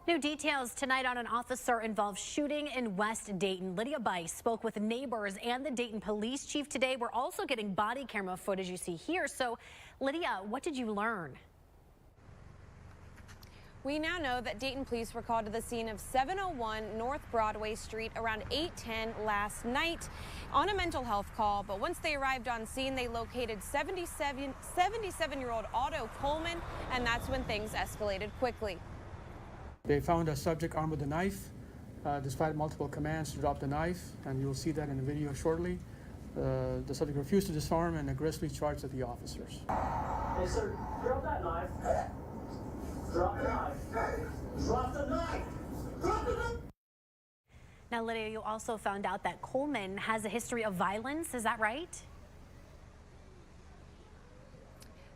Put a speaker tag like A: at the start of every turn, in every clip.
A: New details tonight on an officer-involved shooting in West Dayton. Lydia Bice spoke with neighbors and the Dayton police chief today. We're also getting body camera footage you see here. So, Lydia, what did you learn?
B: We now know that Dayton police were called to the scene of 701 North Broadway Street around 8:10 last night on a mental health call. But once they arrived on scene, they located 77-year-old Otto Coleman, and that's when things escalated quickly.
C: They found a subject armed with a knife, despite multiple commands to drop the knife, and you'll see that in the video shortly. The subject refused to disarm and aggressively charged at the officers.
D: Hey, sir, drop that knife. Drop the knife. Drop the knife. Drop the knife.
A: Now, Lydia, you also found out that Coleman has a history of violence. Is that right?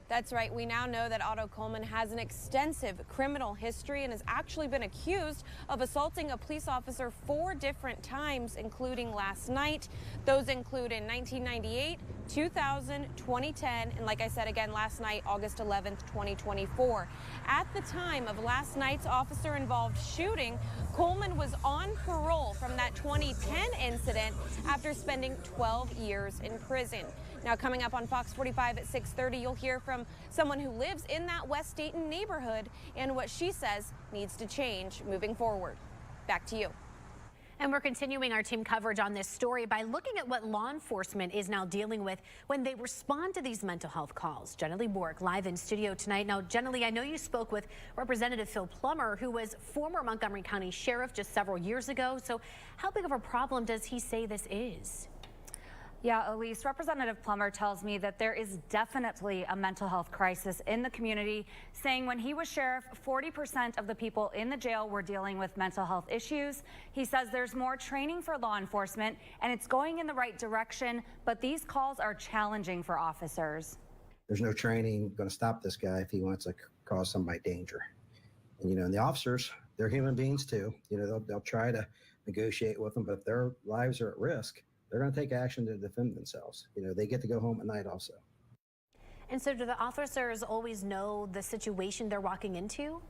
B: That's right. We now know that Otto Coleman has an extensive criminal history and has actually been accused of assaulting a police officer 4 different times, including last night. Those include in 1998, 2000, 2010, and like I said again last night, August 11th, 2024. At the time of last night's officer-involved shooting, Coleman was on parole from that 2010 incident after spending 12 years in prison. Now, coming up on Fox 45 at 6:30, you'll hear from someone who lives in that West Dayton neighborhood and what she says needs to change moving forward. Back to you.
A: And we're continuing our team coverage on this story by looking at what law enforcement is now dealing with when they respond to these mental health calls. Jenny Bork live in studio tonight. Now, Jenny, I know you spoke with Representative Phil Plummer, who was former Montgomery County Sheriff just several years ago. So how big of a problem does he say this is?
E: Yeah, Elise, Representative Plummer tells me that there is definitely a mental health crisis in the community, saying when he was sheriff, 40% of the people in the jail were dealing with mental health issues. He says there's more training for law enforcement and it's going in the right direction, but these calls are challenging for officers.
F: There's no training going to stop this guy if he wants to cause somebody danger. And, and the officers, they're human beings too. They'll try to negotiate with them, but if their lives are at risk, they're going to take action to defend themselves. They get to go home at night also.
A: And so do the officers always know the situation they're walking into?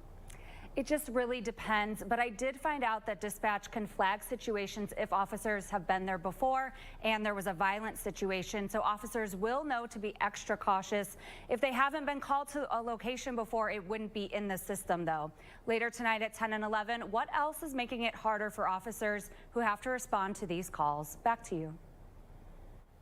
E: It just really depends, but I did find out that dispatch can flag situations if officers have been there before and there was a violent situation, so officers will know to be extra cautious. If they haven't been called to a location before, it wouldn't be in the system though. Later tonight at 10 and 11, what else is making it harder for officers who have to respond to these calls? Back to you.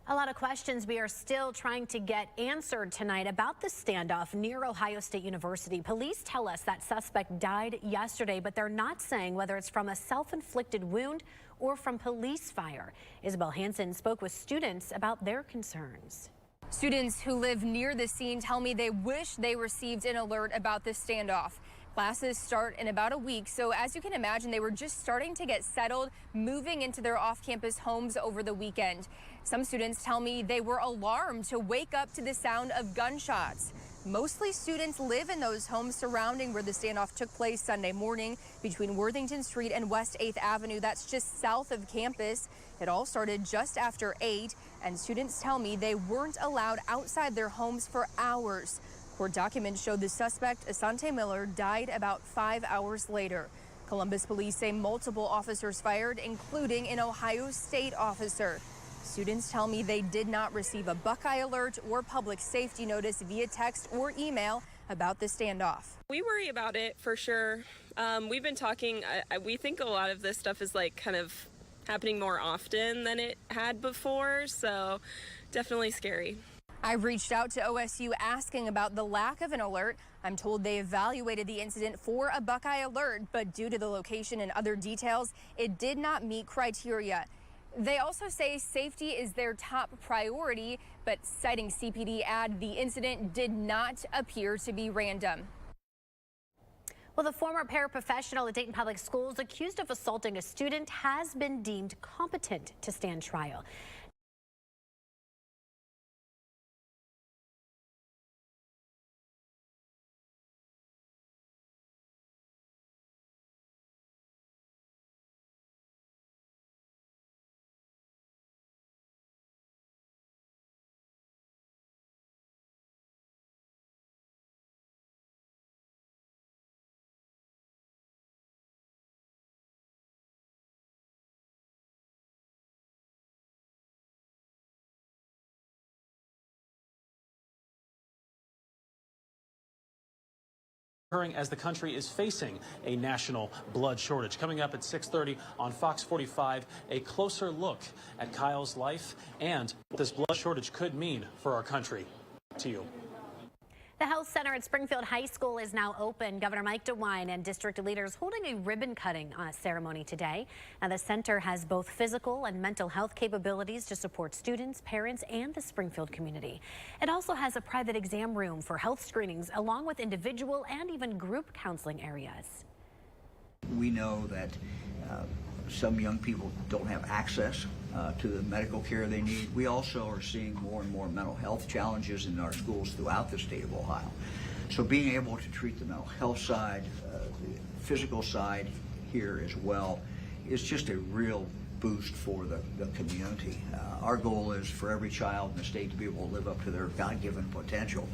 A: A lot of questions we are still trying to get answered tonight about the standoff near Ohio State University. Police tell us that suspect died yesterday, but they're not saying whether it's from a self-inflicted wound or from police fire. Isabel Hansen spoke with students about their concerns.
G: Students who live near the scene tell me they wish they received an alert about this standoff. Classes start in about a week, so as you can imagine, they were just starting to get settled, moving into their off-campus homes over the weekend. Some students tell me they were alarmed to wake up to the sound of gunshots. Mostly students live in those homes surrounding where the standoff took place Sunday morning between Worthington Street and West 8th Avenue. That's just south of campus. It all started just after 8, and students tell me they weren't allowed outside their homes for hours. Court documents show the suspect, Asante Miller, died about 5 hours later. Columbus police say multiple officers fired, including an Ohio State officer. Students tell me they did not receive a Buckeye alert or public safety notice via text or email about the standoff.
H: We worry about it for sure. We've been talking, we think a lot of this stuff is kind of happening more often than it had before, so definitely scary.
G: I reached out to OSU asking about the lack of an alert. I'm told they evaluated the incident for a Buckeye alert, but due to the location and other details, it did not meet criteria. They also say safety is their top priority, but citing CPD add the incident did not appear to be random.
A: Well, the former paraprofessional at Dayton Public Schools accused of assaulting a student has been deemed competent to stand trial.
I: occurring as the country is facing a national blood shortage. Coming up at 6:30 on Fox 45, a closer look at Kyle's life and what this blood shortage could mean for our country. To you.
A: The health center at Springfield High School is now open. Governor Mike DeWine and district leaders holding a ribbon cutting ceremony today. Now, the center has both physical and mental health capabilities to support students, parents, and the Springfield community. It also has a private exam room for health screenings, along with individual and even group counseling areas.
J: We know that some young people don't have access to the medical care they need. We also are seeing more and more mental health challenges in our schools throughout the state of Ohio. So being able to treat the mental health side, the physical side here as well, is just a real boost for the community. Our goal is for every child in the state to be able to live up to their God-given potential.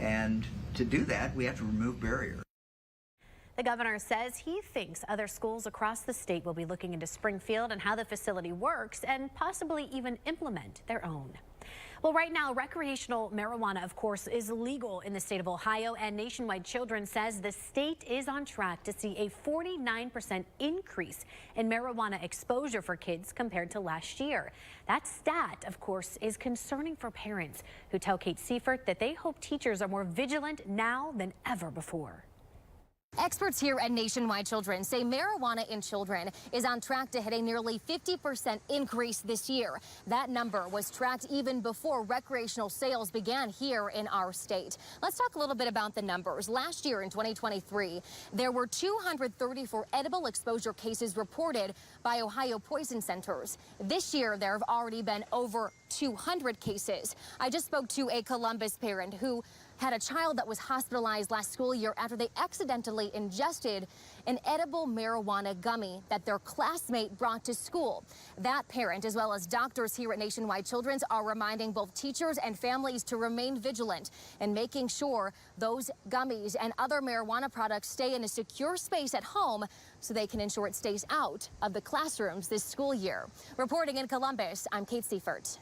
J: And to do that, we have to remove barriers.
A: The governor says he thinks other schools across the state will be looking into Springfield and how the facility works and possibly even implement their own. Well, right now, recreational marijuana, of course, is legal in the state of Ohio, and Nationwide Children says the state is on track to see a 49% increase in marijuana exposure for kids compared to last year. That stat, of course, is concerning for parents who tell Kate Seifert that they hope teachers are more vigilant now than ever before.
K: Experts here at Nationwide Children say marijuana in children is on track to hit a nearly 50% increase this year. That number was tracked even before recreational sales began here in our state. Let's talk a little bit about the numbers. Last year in 2023, there were 234 edible exposure cases reported by Ohio poison centers. This year, there have already been over 200 cases. I just spoke to a Columbus parent who had a child that was hospitalized last school year after they accidentally ingested an edible marijuana gummy that their classmate brought to school. That parent, as well as doctors here at Nationwide Children's, are reminding both teachers and families to remain vigilant and making sure those gummies and other marijuana products stay in a secure space at home so they can ensure it stays out of the classrooms this school year. Reporting in Columbus, I'm Kate Seifert.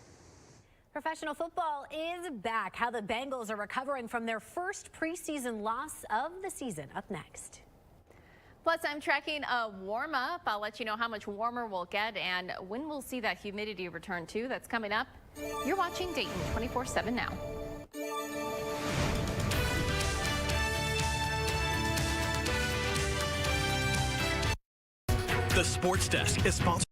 A: Professional football is back. How the Bengals are recovering from their first preseason loss of the season. Up next.
L: Plus, I'm tracking a warm up. I'll let you know how much warmer we'll get and when we'll see that humidity return too. That's coming up. You're watching Dayton 24/7 now.
M: The Sports Desk is sponsored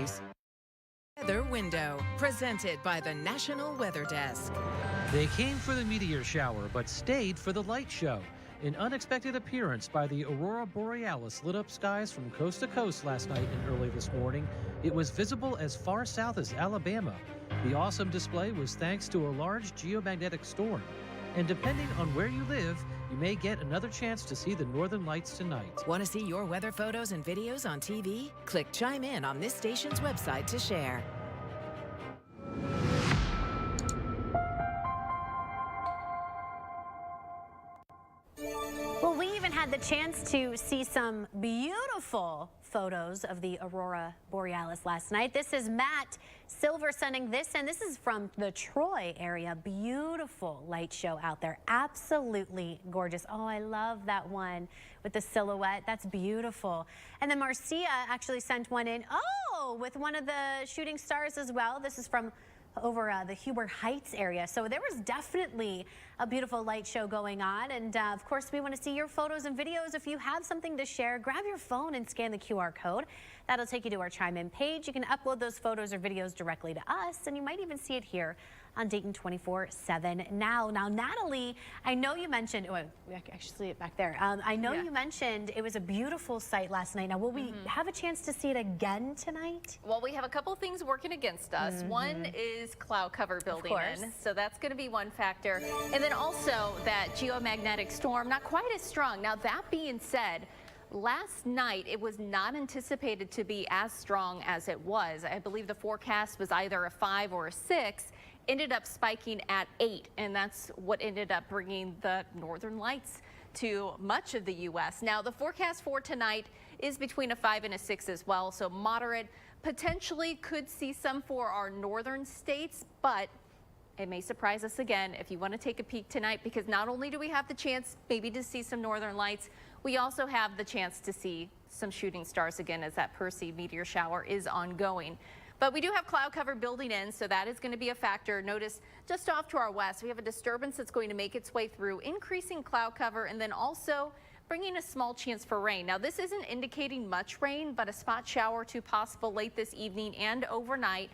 N: News. Weather Window, presented by the National Weather Desk.
O: They came for the meteor shower, but stayed for the light show. An unexpected appearance by the Aurora Borealis lit up skies from coast to coast last night and early this morning. It was visible as far south as Alabama. The awesome display was thanks to a large geomagnetic storm. And depending on where you live, you may get another chance to see the northern lights tonight.
N: Want to see your weather photos and videos on TV? Click Chime In on this station's website to share.
A: Well, we even had the chance to see some beautiful photos of the Aurora Borealis last night. This is Matt Silver sending this, and this is from the Troy area. Beautiful light show out there. Absolutely gorgeous. Oh, I love that one with the silhouette. That's beautiful. And then Marcia actually sent one in, with one of the shooting stars as well. This is from over the Huber Heights area. So there was definitely a beautiful light show going on. And of course, we want to see your photos and videos. If you have something to share, grab your phone and scan the QR code. That'll take you to our Chime In page. You can upload those photos or videos directly to us, and you might even see it here on Dayton 24/7 now. Now, Natalie, I know you mentioned, we actually see it back there. I know you mentioned it was a beautiful sight last night. Now, will we have a chance to see it again tonight?
L: Well, we have a couple things working against us. One is cloud cover building in, so that's going to be one factor. And then also that geomagnetic storm, not quite as strong. Now, that being said, last night, it was not anticipated to be as strong as it was. I believe the forecast was either a 5 or a 6. Ended up spiking at 8, and that's what ended up bringing the northern lights to much of the U.S. Now, the forecast for tonight is between a 5 and a 6 as well, so moderate. Potentially could see some for our northern states, but it may surprise us again if you want to take a peek tonight, because not only do we have the chance maybe to see some northern lights, we also have the chance to see some shooting stars again as that Perseid meteor shower is ongoing. But we do have cloud cover building in, so that is going to be a factor. Notice just off to our west, we have a disturbance that's going to make its way through, increasing cloud cover and then also bringing a small chance for rain. Now, this isn't indicating much rain, but a spot shower or two possible late this evening and overnight.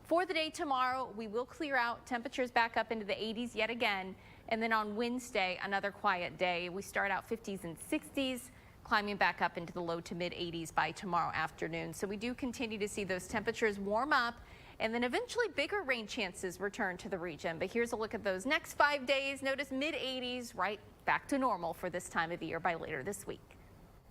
L: For the day tomorrow, we will clear out, temperatures back up into the 80s yet again. And then on Wednesday, another quiet day. We start out 50s and 60s. Climbing back up into the low to mid 80s by tomorrow afternoon. So we do continue to see those temperatures warm up, and then eventually bigger rain chances return to the region. But here's a look at those next 5 days. Notice mid 80s, right back to normal for this time of the year by later this week.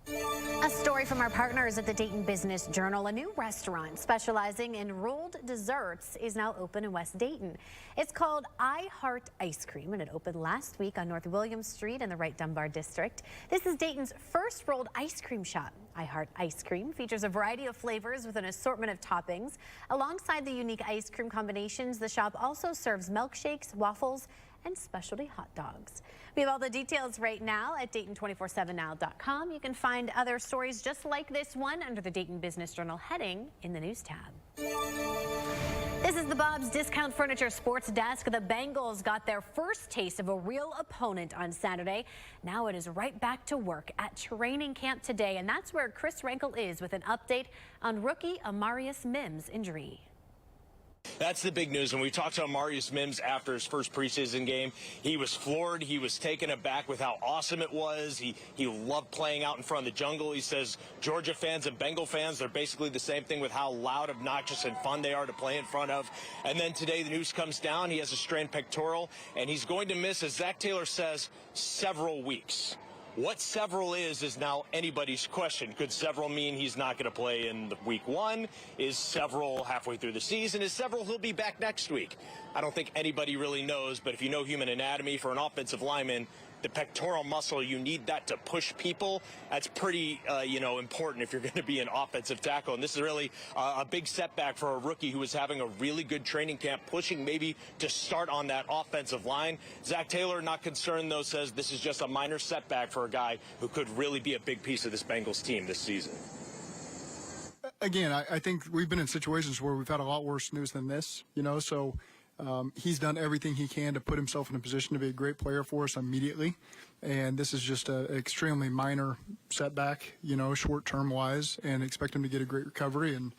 A: A story from our partners at the Dayton Business Journal. A new restaurant specializing in rolled desserts is now open in West Dayton. It's called I Heart Ice Cream, and it opened last week on North Williams Street in the Wright Dunbar District. This is Dayton's first rolled ice cream shop. I Heart Ice Cream features a variety of flavors with an assortment of toppings. Alongside the unique ice cream combinations, the shop also serves milkshakes, waffles, and specialty hot dogs. We have all the details right now at Dayton247now.com. You can find other stories just like this one under the Dayton Business Journal heading in the News tab. This is the Bob's Discount Furniture Sports Desk. The Bengals got their first taste of a real opponent on Saturday. Now it is right back to work at training camp today, and that's where Chris Rankel is with an update on rookie Amarius Mims' injury.
P: That's the big news. When we talked to Amarius Mims after his first preseason game, he was floored. He was taken aback with how awesome it was. He loved playing out in front of the jungle. He says Georgia fans and Bengal fans, they're basically the same thing with how loud, obnoxious, and fun they are to play in front of. And then today the news comes down. He has a strained pectoral, and he's going to miss, as Zach Taylor says, several weeks. What several is now anybody's question. Could several mean he's not going to play in week 1? Is several halfway through the season? Is several he'll be back next week? I don't think anybody really knows, but if you know human anatomy, for an offensive lineman, the pectoral muscle, you need that to push people. That's pretty, important if you're going to be an offensive tackle. And this is really a big setback for a rookie who was having a really good training camp, pushing maybe to start on that offensive line. Zach Taylor, not concerned, though, says this is just a minor setback for a guy who could really be a big piece of this Bengals team this season.
Q: Again, I think we've been in situations where we've had a lot worse news than this, so he's done everything he can to put himself in a position to be a great player for us immediately. And this is just an extremely minor setback, short-term wise, and expect him to get a great recovery. And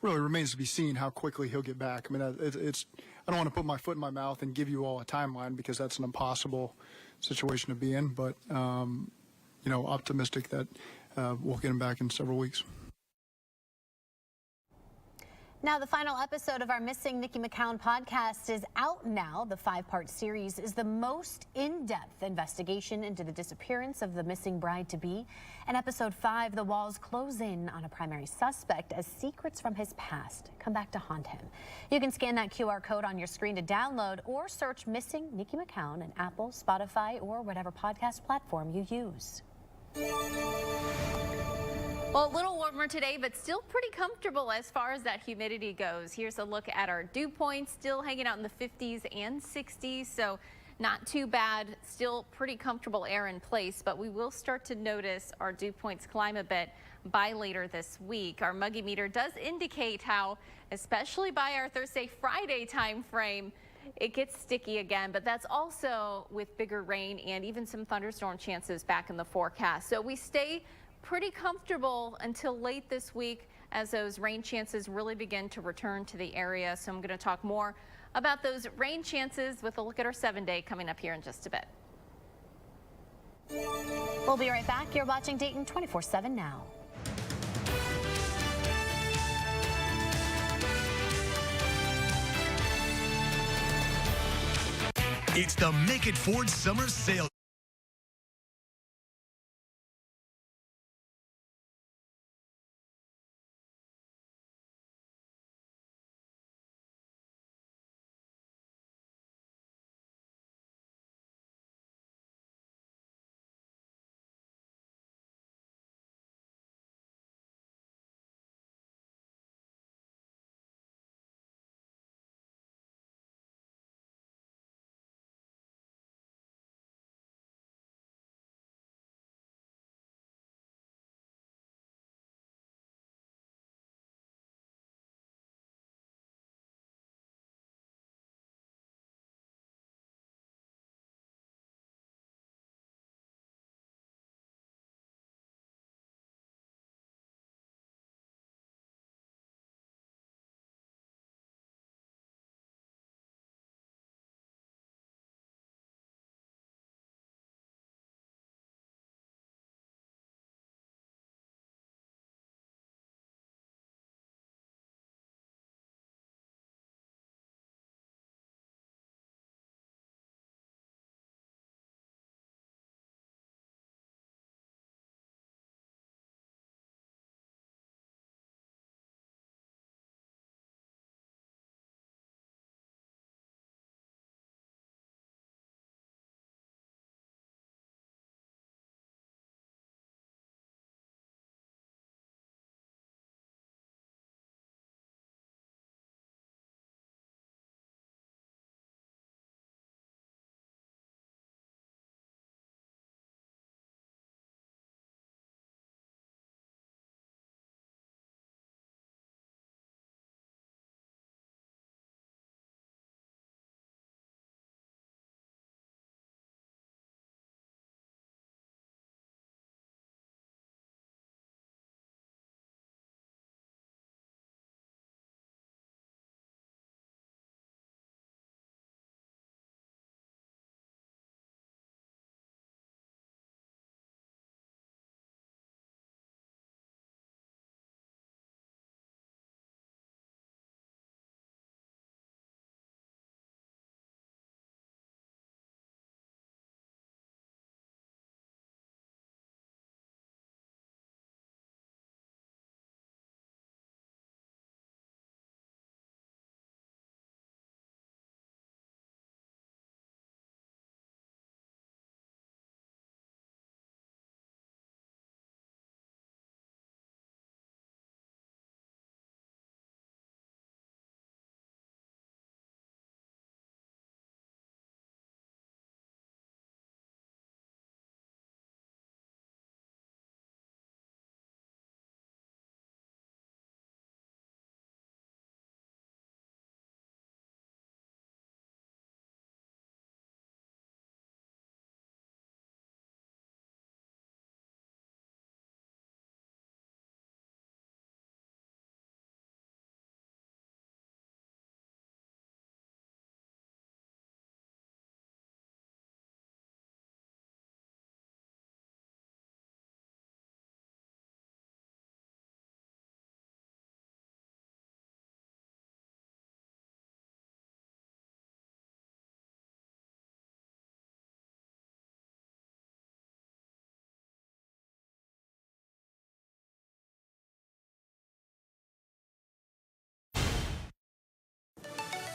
Q: really remains to be seen how quickly he'll get back. I mean, I don't want to put my foot in my mouth and give you all a timeline because that's an impossible situation to be in. But optimistic that we'll get him back in several weeks.
A: Now, the final episode of our Missing Nikki McCown podcast is out now. The 5-part series is the most in-depth investigation into the disappearance of the missing bride-to-be. In episode 5, the walls close in on a primary suspect as secrets from his past come back to haunt him. You can scan that QR code on your screen to download or search Missing Nikki McCown in Apple, Spotify, or whatever podcast platform you use.
L: Well, a little warmer today, but still pretty comfortable as far as that humidity goes. Here's a look at our dew points, still hanging out in the 50s and 60s, so not too bad. Still pretty comfortable air in place, but we will start to notice our dew points climb a bit by later this week. Our muggy meter does indicate how, especially by our Thursday, Friday time frame, it gets sticky again, but that's also with bigger rain and even some thunderstorm chances back in the forecast. So we stay pretty comfortable until late this week as those rain chances really begin to return to the area. So I'm going to talk more about those rain chances with a look at our 7-day coming up here in just a bit.
A: We'll be right back. You're watching Dayton 24/7 now.
M: It's the Make It Ford Summer Sale.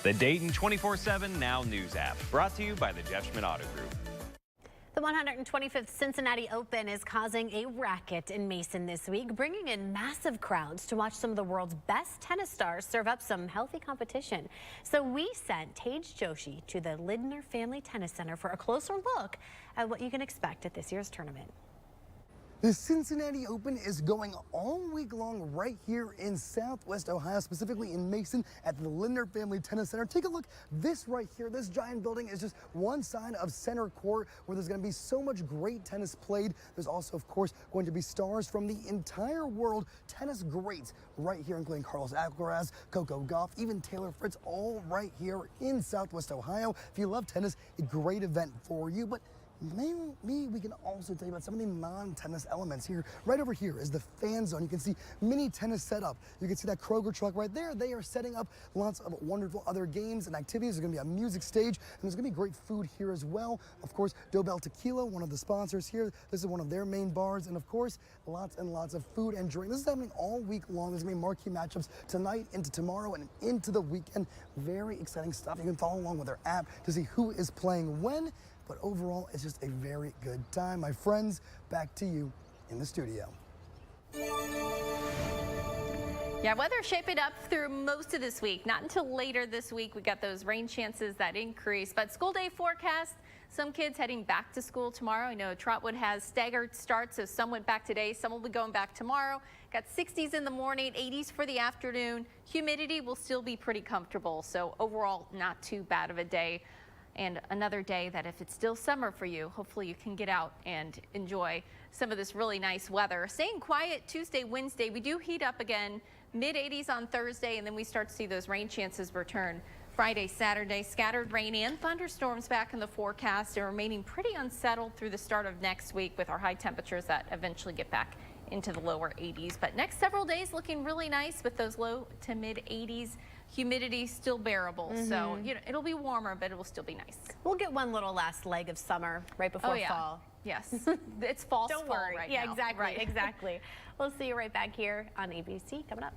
R: The Dayton 24/7 Now News app, brought to you by the Jeff Schmidt Auto Group.
A: The 125th Cincinnati Open is causing a racket in Mason this week, bringing in massive crowds to watch some of the world's best tennis stars serve up some healthy competition. So we sent Tage Joshi to the Lindner Family Tennis Center for a closer look at what you can expect at this year's tournament.
S: The Cincinnati Open is going all week long right here in Southwest Ohio, specifically in Mason at the Lindner Family Tennis Center. Take a look. This right here, this giant building is just one side of center court where there's going to be so much great tennis played. There's also, of course, going to be stars from the entire world, tennis greats right here, including Carlos Alcaraz, Coco Gauff, even Taylor Fritz, all right here in Southwest Ohio. If you love tennis, a great event for you. But maybe we can also tell you about some of the non-tennis elements here. Right over here is the fan zone. You can see mini tennis setup. You can see that Kroger truck right there. They are setting up lots of wonderful other games and activities. There's going to be a music stage, and there's going to be great food here as well. Of course, Dobel Tequila, one of the sponsors here. This is one of their main bars, and of course, lots and lots of food and drink. This is happening all week long. There's going to be marquee matchups tonight, into tomorrow, and into the weekend. Very exciting stuff. You can follow along with our app to see who is playing when. But overall, it's just a very good time. My friends, back to you in the studio.
L: Yeah, weather shaping up through most of this week. Not until later this week we got those rain chances that increase. But school day forecast, some kids heading back to school tomorrow. I know Trotwood has staggered starts, so some went back today, some will be going back tomorrow. Got 60s in the morning, 80s for the afternoon. Humidity will still be pretty comfortable, so overall not too bad of a day. And another day that if it's still summer for you, hopefully you can get out and enjoy some of this really nice weather. Staying quiet Tuesday, Wednesday. We do heat up again, mid-80s on Thursday, and then we start to see those rain chances return Friday, Saturday. Scattered rain and thunderstorms back in the forecast and remaining pretty unsettled through the start of next week with our high temperatures that eventually get back into the lower 80s. But next several days looking really nice with those low to mid-80s. Humidity still bearable, so you know it'll be warmer, but it will still be nice.
A: We'll get one little last leg of summer right before fall.
L: Yes, it's false
A: Don't
L: fall
A: worry.
L: right
A: Yeah,
L: now.
A: exactly,
L: Right.
A: exactly. We'll see you right back here on ABC coming up.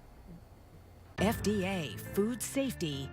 N: FDA Food Safety.